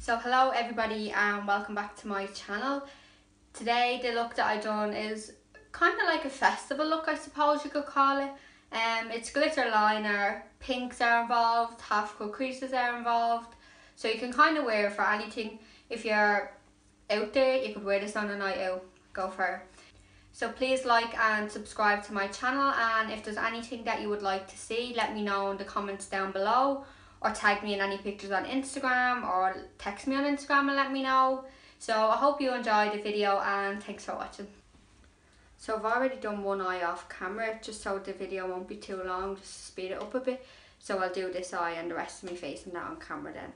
So hello everybody and welcome back to my channel. Today the look that I done is kind of like a festival look, I suppose you could call it. It's glitter liner, pinks are involved, half cut creases are involved. So you can kind of wear it for anything. If you're out there, you could wear this on a night out, go for it. So please like and subscribe to my channel, and if there's anything that you would like to see, let me know in the comments down below, or tag me in any pictures on Instagram, or text me on Instagram and let me know. So I hope you enjoyed the video and thanks for watching. So I've already done one eye off camera just so the video won't be too long, just to speed it up a bit. So I'll do this eye and the rest of my face and that on camera then.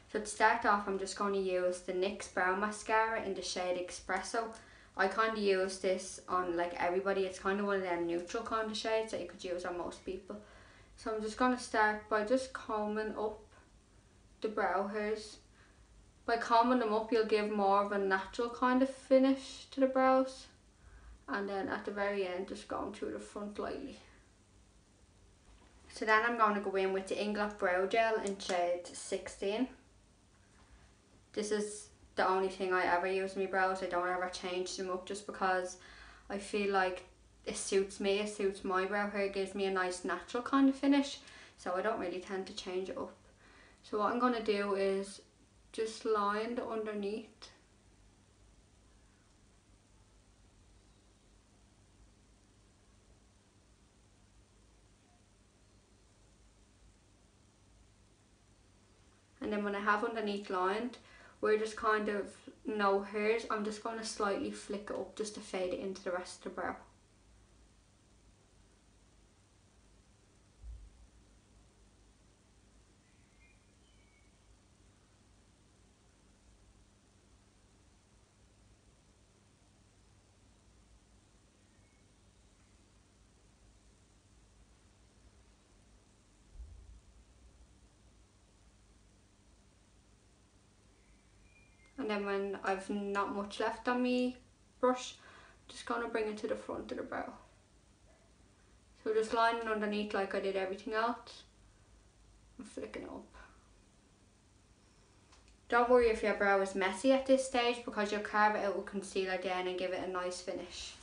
So to start off, I'm just going to use the NYX Brow Mascara in the shade Espresso. I kind of use this on like everybody. It's kind of one of them neutral kind of shades that you could use on most people. So I'm just going to start by just combing up the brow hairs. By combing them up, you'll give more of a natural kind of finish to the brows. And then at the very end, just going through the front lightly. So then I'm going to go in with the Inglot Brow Gel in shade 16. This is the only thing I ever use in my brows. I don't ever change them up just because I feel like it suits me, it suits my brow hair, it gives me a nice natural kind of finish, so I don't really tend to change it up. So what I'm going to do is just line the underneath. And then when I have underneath lined, we're just kind of no hairs, I'm just going to slightly flick it up just to fade it into the rest of the brow. And then when I've not much left on me brush, just going to bring it to the front of the brow. So just lining underneath like I did everything else and flicking it up. Don't worry if your brow is messy at this stage, because you'll carve it out with concealer then and give it a nice finish.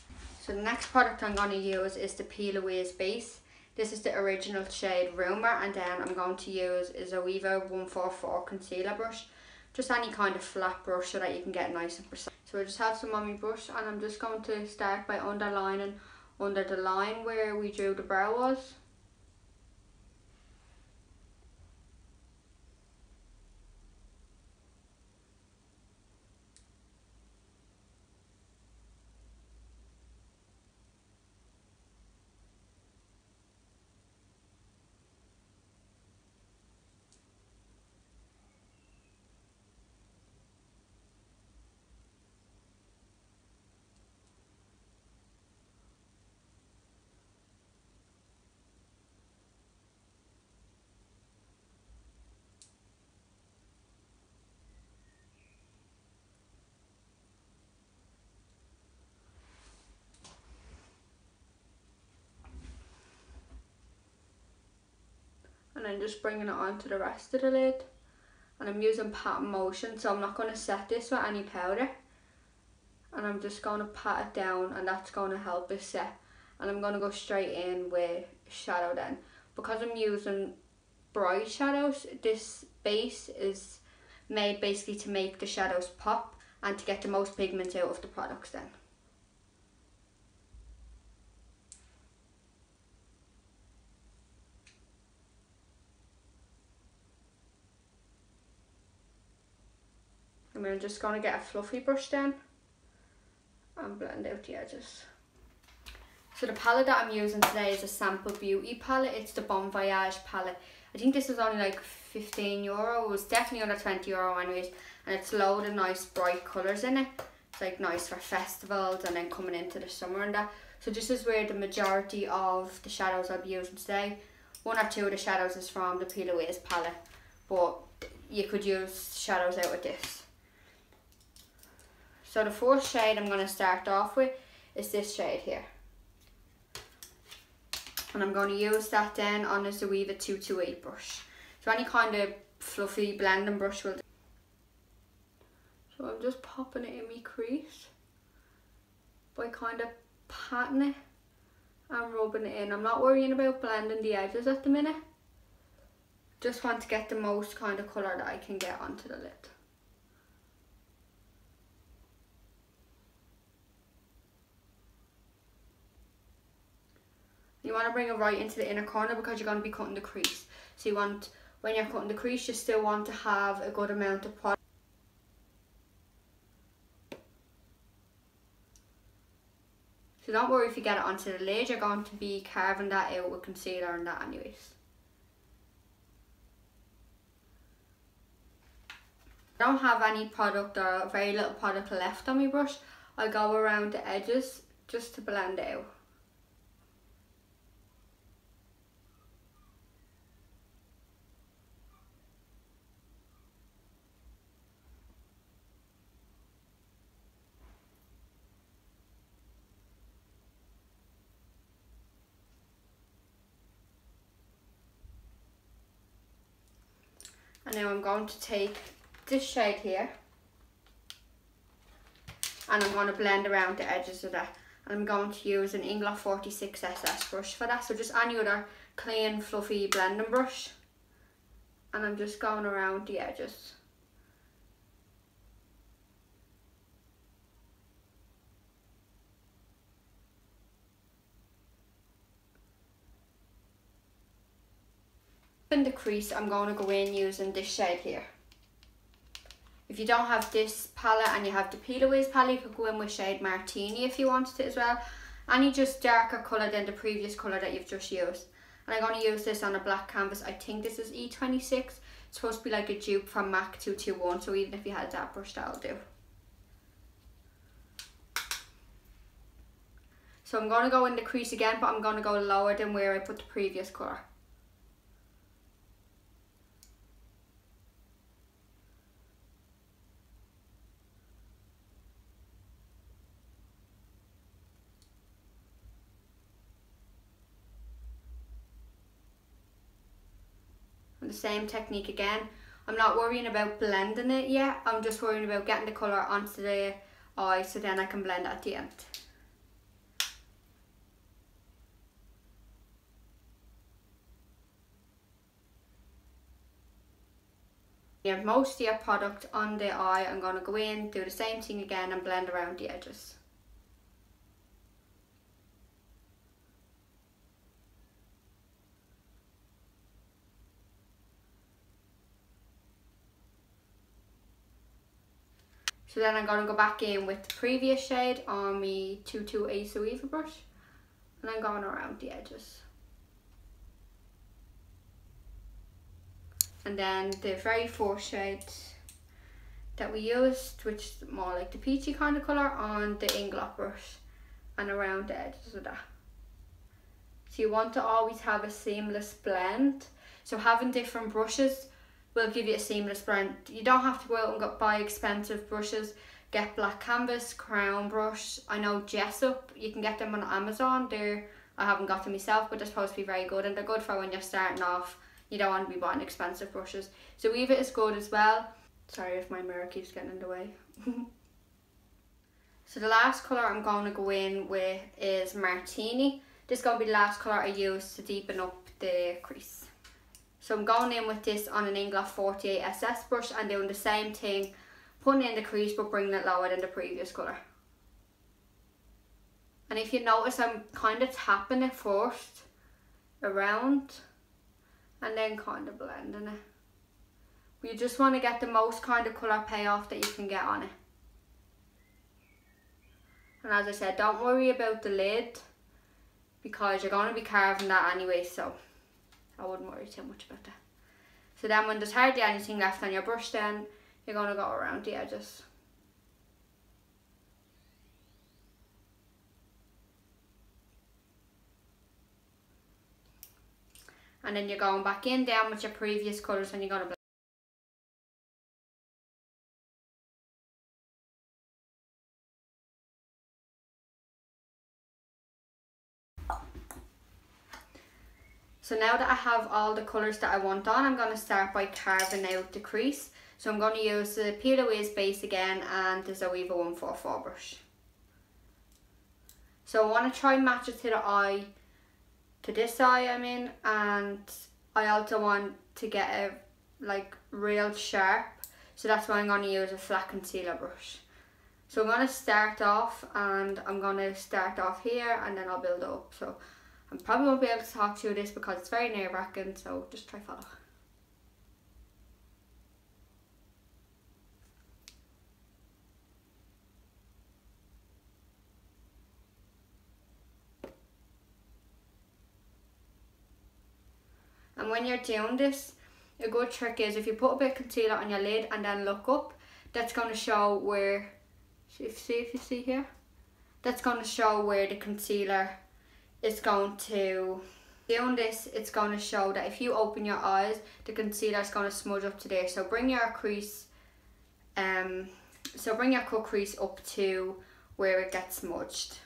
So the next product I'm going to use is the P. Louise base. This is the original shade Rumour, and then I'm going to use a Zoeva 144 concealer brush. Just any kind of flat brush so that you can get nice and precise. So I just have some on my brush, and I'm just going to start by underlining under the line where we drew the brow was. And then just bringing it onto the rest of the lid. And I'm using pat and motion, so I'm not going to set this with any powder. And I'm just going to pat it down, and that's going to help it set. And I'm going to go straight in with shadow then. Because I'm using bright shadows, this base is made basically to make the shadows pop and to get the most pigment out of the products then. And I'm just going to get a fluffy brush then and blend out the edges. So the palette that I'm using today is a Sample Beauty palette. It's the Bon Voyage palette. I think this is only like €15. It was definitely under €20 anyways. And it's loads of nice bright colours in it. It's like nice for festivals and then coming into the summer and that. So this is where the majority of the shadows I'll be using today. One or two of the shadows is from the P. Louise palette, but you could use shadows out with this. So the first shade I'm going to start off with is this shade here. And I'm going to use that then on a Zoeva 228 brush. So any kind of fluffy blending brush will do. So I'm just popping it in my crease by kind of patting it and rubbing it in. I'm not worrying about blending the edges at the minute. Just want to get the most kind of colour that I can get onto the lid. You want to bring it right into the inner corner because you're going to be cutting the crease. So you want, when you're cutting the crease, you still want to have a good amount of product. So don't worry if you get it onto the lid, you're going to be carving that out with concealer and that anyways. I don't have any product or very little product left on my brush. I go around the edges just to blend it out. And now I'm going to take this shade here and I'm going to blend around the edges of that. And I'm going to use an Inglot 46 SS brush for that. So just any other clean, fluffy blending brush. And I'm just going around the edges. In the crease, I'm going to go in using this shade here. If you don't have this palette and you have the P. Louise palette, you could go in with shade Martini if you wanted it as well. Any just darker colour than the previous colour that you've just used. And I'm going to use this on a black canvas. I think this is E26. It's supposed to be like a dupe from MAC 221, so even if you had that brush, that'll do. So I'm going to go in the crease again, but I'm going to go lower than where I put the previous colour. The same technique again. I'm not worrying about blending it yet. I'm just worrying about getting the colour onto the eye so then I can blend it at the end. You have most of your product on the eye. I'm going to go in, do the same thing again and blend around the edges. So then I'm going to go back in with the previous shade on my 22 Ace Weaver brush and I'm going around the edges. And then the very first shade that we used, which is more like the peachy kind of colour, on the Inglot brush and around the edges of that. So you want to always have a seamless blend. So having different brushes will give you a seamless blend. You don't have to go out and buy expensive brushes. Get black canvas, crown brush. I know Jessup, you can get them on Amazon. I haven't got them myself, but they're supposed to be very good and they're good for when you're starting off. You don't want to be buying expensive brushes. So Weave It is good as well. Sorry if my mirror keeps getting in the way. So the last colour I'm going to go in with is Martini. This is going to be the last colour I use to deepen up the crease. So I'm going in with this on an Inglot 48 SS brush and doing the same thing, putting in the crease but bringing it lower than the previous colour. And if you notice, I'm kind of tapping it first around and then kind of blending it. But you just want to get the most kind of colour payoff that you can get on it. And as I said, don't worry about the lid because you're going to be carving that anyway, so I wouldn't worry too much about that. So then when there's hardly anything left on your brush, then you're going to go around the edges. And then you're going back in down with your previous colours and you're going to blend. So now that I have all the colours that I want on, I'm going to start by carving out the crease. So I'm going to use the P. Louise base again and the Zoeva 144 brush. So I want to try and match it to the eye, to this eye I'm in, and I also want to get it like real sharp, so that's why I'm going to use a flat concealer brush. So I'm going to start off, and I'm going to start off here and then I'll build up. So I probably won't be able to talk through this because it's very nerve-wracking, so just try follow. And when you're doing this, a good trick is if you put a bit of concealer on your lid and then look up, that's going to show where, see if you see here, that's going to show where the concealer is going to, doing this, it's going to show that if you open your eyes, the concealer is going to smudge up to there. So bring your crease, bring your cut crease up to where it gets smudged.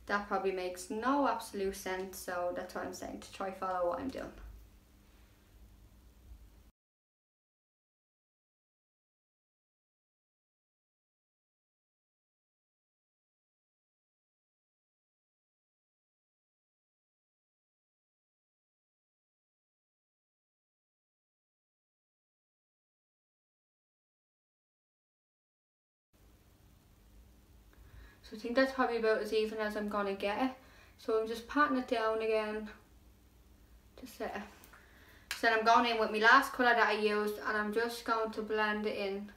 That probably makes no absolute sense, so that's what I'm saying, to try follow what I'm doing. So I think that's probably about as even as I'm gonna get it. So I'm just patting it down again to set it. So then I'm going in with my last colour that I used, and I'm just going to blend it in.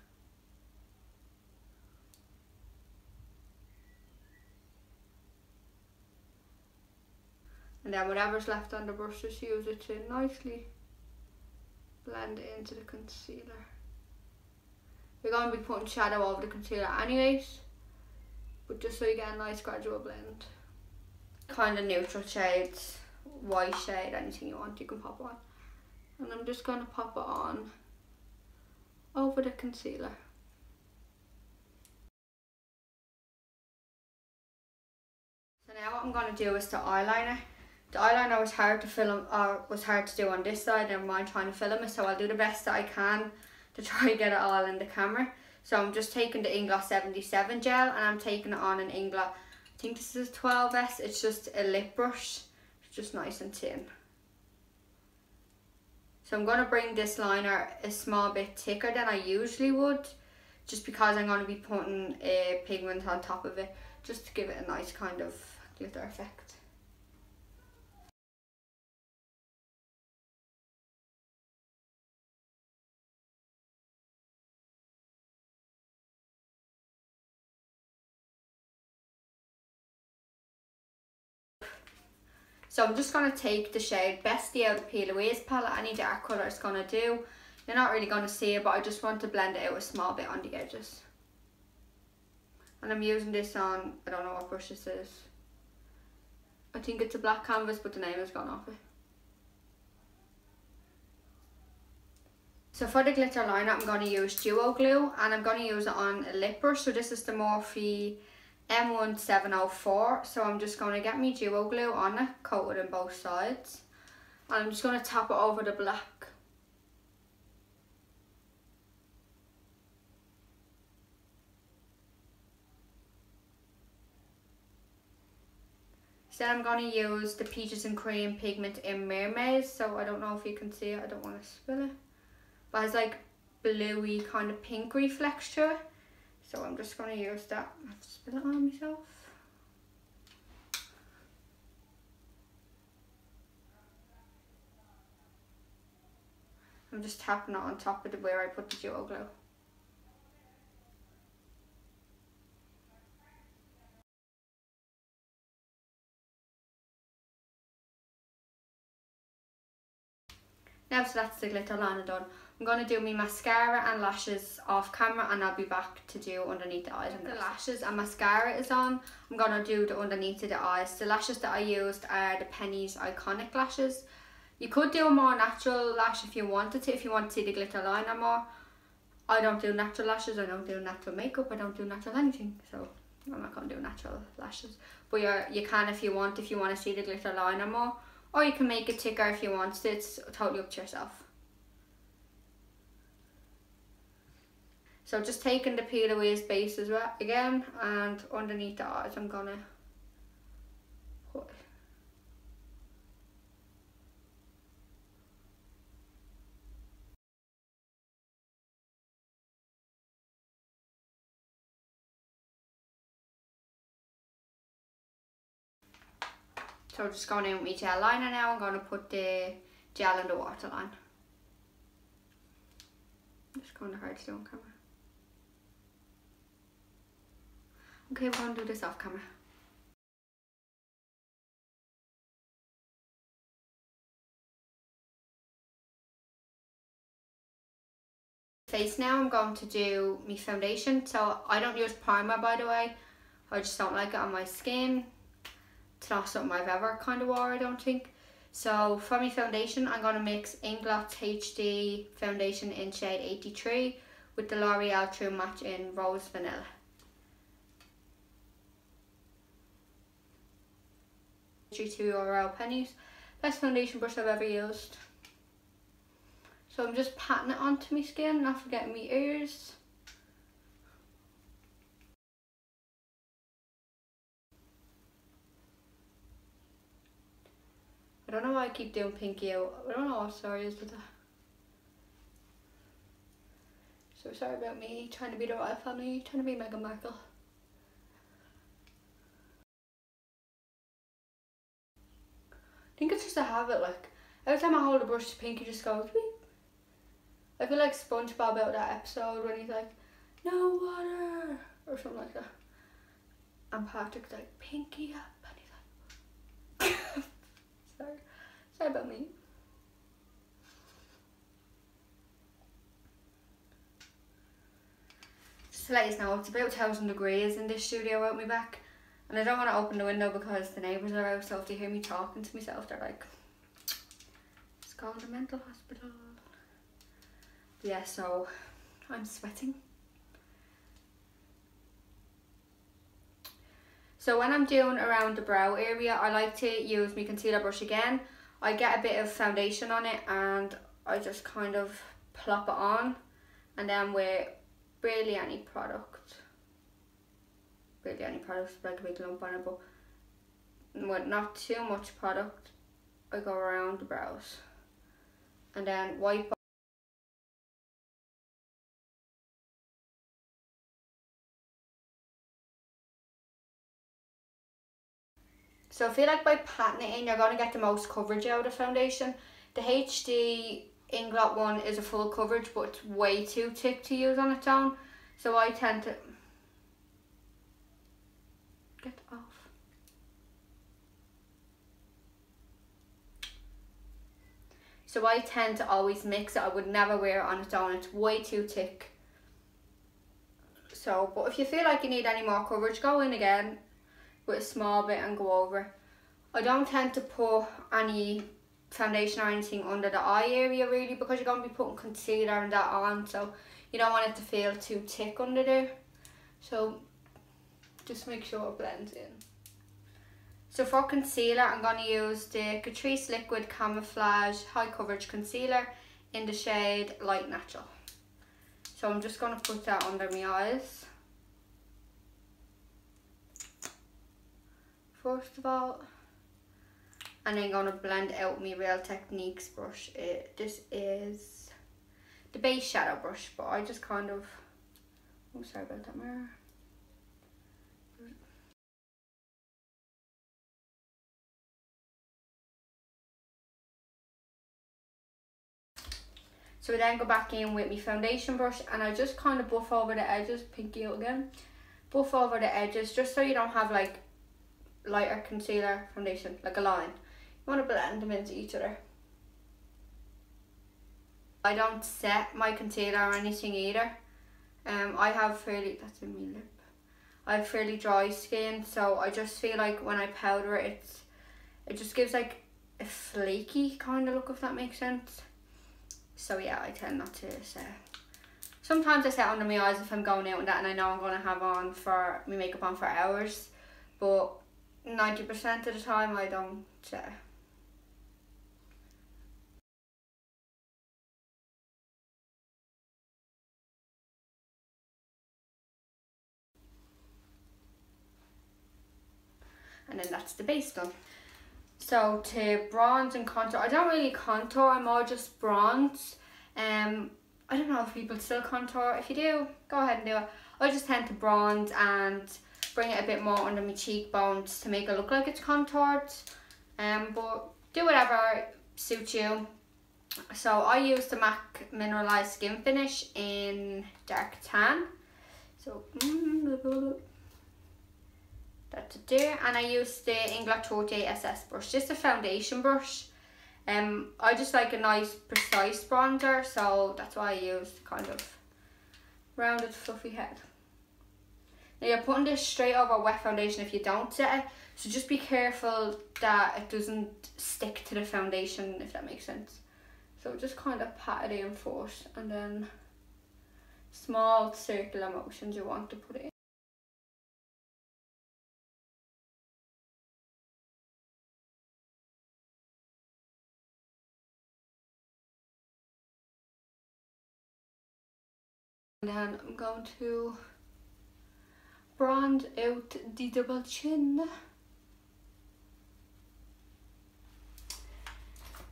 And then whatever's left on the brush, just use it to nicely blend it into the concealer. We're going to be putting shadow over the concealer anyways, but just so you get a nice gradual blend. Kind of neutral shades, white shade, anything you want you can pop on. And I'm just going to pop it on over the concealer. So now what I'm going to do is the eyeliner. The eyeliner was hard to film, or was hard to do on this side, and I'm trying to film it, so I'll do the best that I can to try and get it all in the camera. So I'm just taking the Inglot 77 gel, and I'm taking it on an Inglot, I think this is a 12S, it's just a lip brush, it's just nice and thin. So I'm going to bring this liner a small bit thicker than I usually would, just because I'm going to be putting a pigment on top of it, just to give it a nice kind of glitter effect. So I'm just going to take the shade Bestie out of the P. Louise palette. Any dark colour is going to do. You're not really going to see it, but I just want to blend it out a small bit on the edges. And I'm using this on, I don't know what brush this is. I think it's a black canvas, but the name has gone off it. So for the glitter liner, I'm going to use Duo Glue, and I'm going to use it on a lip brush. So this is the Morphe M1704, so I'm just going to get me Duo Glue on it, coated on both sides, and I'm just going to tap it over the black. So then I'm going to use the Peaches and Cream pigment in Mermaid, so I don't know if you can see it, I don't want to spill it, but it has like bluey kind of pink reflex to it, so I'm just going to use that. I have to spill it on myself. I'm just tapping it on top of where I put the Duo Glue. Now so that's the glitter liner done. I'm going to do my mascara and lashes off camera, and I'll be back to do underneath the eyes. And the lashes and mascara is on, I'm going to do the underneath of the eyes. The lashes that I used are the Penneys Iconic lashes. You could do a more natural lash if you wanted to, if you want to see the glitter liner more. I don't do natural lashes, I don't do natural makeup, I don't do natural anything, so I'm not going to do natural lashes. But you can if you want to see the glitter liner more, or you can make it thicker if you want to. It's totally up to yourself. So just taking the peel away base as well again, and underneath the eyes I'm gonna put. So just going in with my gel liner now. I'm going to put the gel in the waterline. Just kind of hard to do on camera. Okay, we're going to do this off camera. Face now, I'm going to do my foundation. So I don't use primer, by the way. I just don't like it on my skin. It's not something I've ever kind of wore, I don't think. So for my foundation, I'm going to mix Inglot's HD foundation in shade 83 with the L'Oreal True Match in Rose Vanilla. €2 pennies. Best foundation brush I've ever used. So I'm just patting it onto my skin, not forgetting my ears. I don't know why I keep doing pinky out. I don't know what story is with that. So sorry about me trying to be the royal family, trying to be Meghan Markle. I think it's just a habit, like every time I hold a brush the pinky just goes beep. I feel like SpongeBob out of that episode when he's like, no water, or something like that. And Patrick's like, pinky up, and he's like, sorry about me. Just to let you know, it's about 1,000 degrees in this studio out my back. And I don't want to open the window because the neighbours are out, so if they hear me talking to myself, they're like, let's go to the mental hospital. Yeah, so I'm sweating. So when I'm doing around the brow area, I like to use my concealer brush again. I get a bit of foundation on it and I just kind of plop it on, and then with barely any product, like a big lump on it, but with not too much product, I go around the brows and then wipe. So I feel like by patting it in, you're going to get the most coverage out of the foundation. The HD Inglot one is a full coverage, but it's way too thick to use on its own. So I tend to... Get off. So I tend to always mix it. I would never wear it on its own. It's way too thick. So, but if you feel like you need any more coverage, go in again with a small bit and go over. I don't tend to put any foundation or anything under the eye area really, because you're going to be putting concealer and that on, so you don't want it to feel too thick under there. So just make sure it blends in. So for concealer, I'm going to use the Catrice Liquid Camouflage High Coverage Concealer in the shade Light Natural. So I'm just going to put that under my eyes. First of all, and then going to blend out my Real Techniques brush. This is the base shadow brush, but I just kind of, oh sorry about that mirror. So then go back in with my foundation brush and I just kind of buff over the edges, pinky out again, buff over the edges just so you don't have like lighter concealer foundation, like a line. You want to blend them into each other. I don't set my concealer or anything either. I have fairly, that's in my lip. I have fairly dry skin, so I just feel like when I powder it, it just gives like a flaky kind of look, if that makes sense. So yeah, I tend not to set. Sometimes I set under my eyes if I'm going out and that, and I know I'm going to have on for my makeup on for hours, but 90% of the time I don't set. and then that's the base done. So to bronze and contour, I don't really contour, I'm more just bronze. I don't know if people still contour. If you do, go ahead and do it. I just tend to bronze and bring it a bit more under my cheekbones to make it look like it's contoured. But do whatever suits you. So I use the MAC Mineralized Skin Finish in Dark Tan. So that's it there. And I use the Inglot 38 SS brush, just a foundation brush. I just like a nice precise bronzer, so that's why I use kind of rounded fluffy head. Now you're putting this straight over wet foundation if you don't set it, so just be careful that it doesn't stick to the foundation, if that makes sense. So just kind of pat it in first, and then small circular motions you want to put it in. And then I'm going to bronze out the double chin.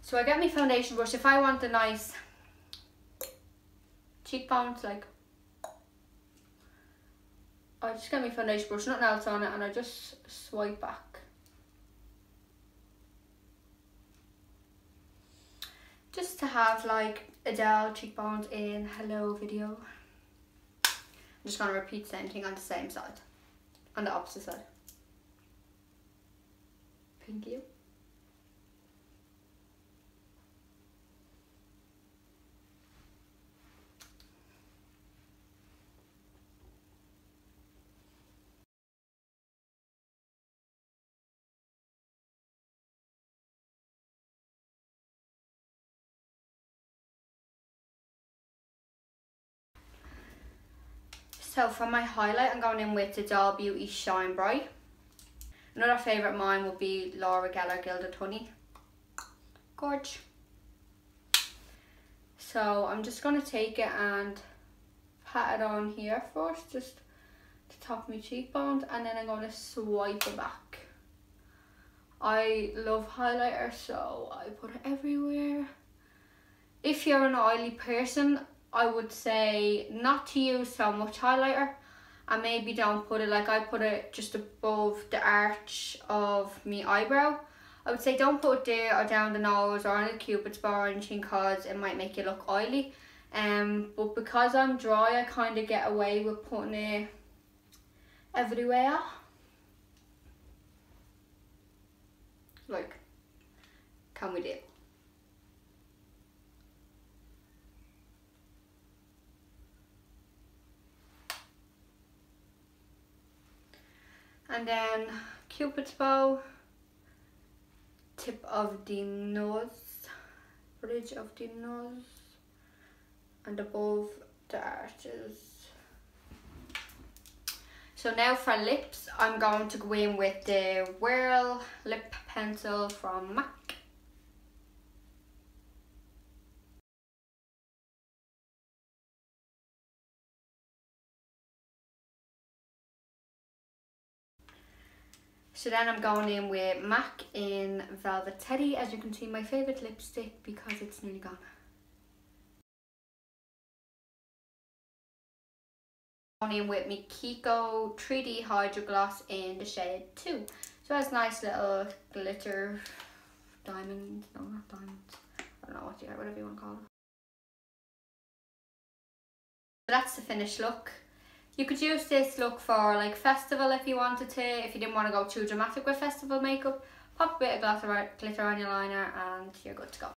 So I get my foundation brush. If I want a nice cheekbones, like, I just get my foundation brush, nothing else on it, and I just swipe back. Just to have like Adele cheekbones in Hello video. I'm just going to repeat the same thing on the same side, on the opposite side. Thank you. So for my highlight, I'm going in with the Doll Beauty Shine Bright. Another favourite of mine would be Laura Geller Gilded Honey. Gorge. So I'm just going to take it and pat it on here first, just to top my cheekbones, and then I'm going to swipe it back. I love highlighter, so I put it everywhere. If you're an oily person, I would say not to use so much highlighter, and maybe don't put it, like I put it just above the arch of my eyebrow. I would say don't put it there or down the nose or on the cupid's bow or anything, because it might make you look oily. But because I'm dry, I kind of get away with putting it everywhere. Like, can we do? And then cupid's bow, tip of the nose, bridge of the nose, and above the arches. So now for lips, I'm going to go in with the Whirl lip pencil from MAC. So then I'm going in with MAC in Velvet Teddy, as you can see, my favourite lipstick because it's nearly gone. Going in with my Kiko 3D Hydro Gloss in the shade 2. So it has nice little glitter diamonds, no not diamonds, I don't know what whatever you want to call it. So that's the finished look. You could use this look for like festival if you wanted to. If you didn't want to go too dramatic with festival makeup, pop a bit of glitter on your liner and you're good to go.